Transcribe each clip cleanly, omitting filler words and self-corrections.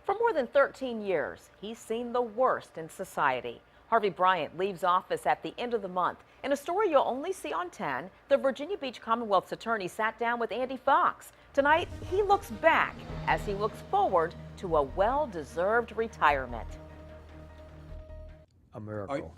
For more than 13 years, he's seen the worst in society. Harvey Bryant leaves office at the end of the month. In a story you'll only see on 10, the Virginia Beach Commonwealth's attorney sat down with Andy Fox. Tonight, he looks back as he looks forward to a well-deserved retirement. A miracle.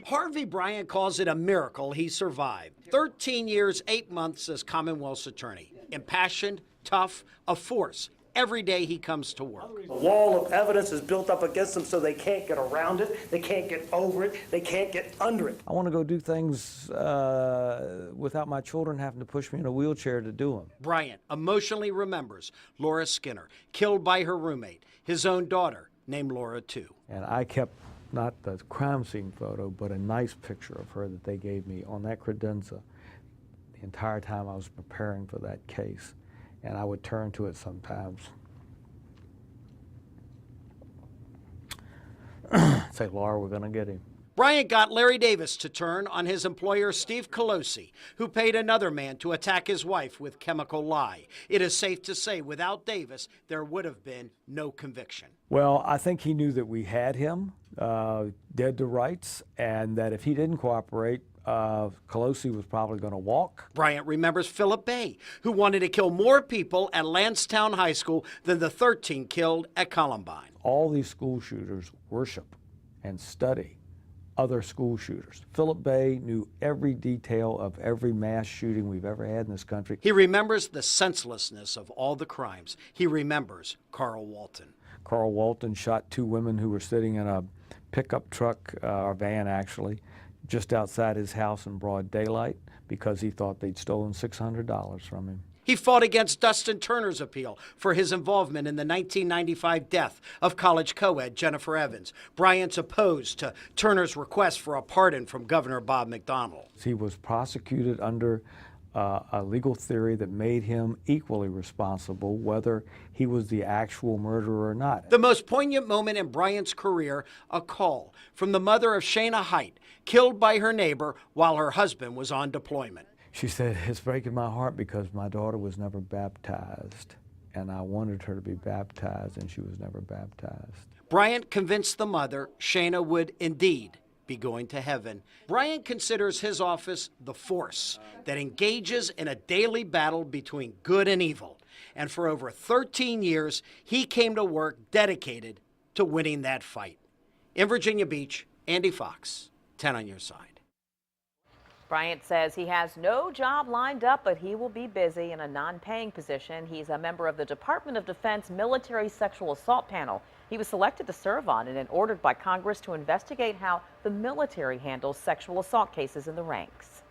Harvey Bryant calls it a miracle he survived. 13 years, 8 months as Commonwealth's attorney. Impassioned, tough, a force. Every day he comes to work. A wall of evidence is built up against them so they can't get around it, they can't get over it, they can't get under it. I want to go do things without my children having to push me in a wheelchair to do them. Bryant emotionally remembers Laura Skinner, killed by her roommate, his own daughter, named Laura too. And I kept not the crime scene photo, but a nice picture of her that they gave me on that credenza the entire time I was preparing for that case. And I would turn to it sometimes. Say, Laura, we're going to get him. Bryant got Larry Davis to turn on his employer, Steve Colosi, who paid another man to attack his wife with chemical lye. It is safe to say, without Davis, there would have been no conviction. Well, I think he knew that we had him dead to rights, and that if he didn't cooperate, Colosi was probably going to walk. Bryant remembers Philip Bay, who wanted to kill more people at Lansdowne High School than the 13 killed at Columbine. All these school shooters worship and study other school shooters. Philip Bay knew every detail of every mass shooting we've ever had in this country. He remembers the senselessness of all the crimes. He remembers Carl Walton. Carl Walton shot 2 women who were sitting in a pickup truck, or van actually, just outside his house in broad daylight because he thought they'd stolen $600 from him. He fought against Dustin Turner's appeal for his involvement in the 1995 death of college co-ed Jennifer Evans. Bryant's opposed to Turner's request for a pardon from Governor Bob McDonnell. He was prosecuted under a legal theory that made him equally responsible whether he was the actual murderer or not. The most poignant moment in Bryant's career, a call from the mother of Shayna Height, killed by her neighbor while her husband was on deployment. She said, "It's breaking my heart because my daughter was never baptized, and I wanted her to be baptized, and she was never baptized." Bryant convinced the mother Shayna would indeed be going to heaven. Bryant considers his office the force that engages in a daily battle between good and evil. And for over 13 years, he came to work dedicated to winning that fight. In Virginia Beach, Andy Fox, 10 on your side. Bryant says he has no job lined up, but he will be busy in a non-paying position. He's a member of the Department of Defense Military Sexual Assault Panel. He was selected to serve on it and ordered by Congress to investigate how the military handles sexual assault cases in the ranks.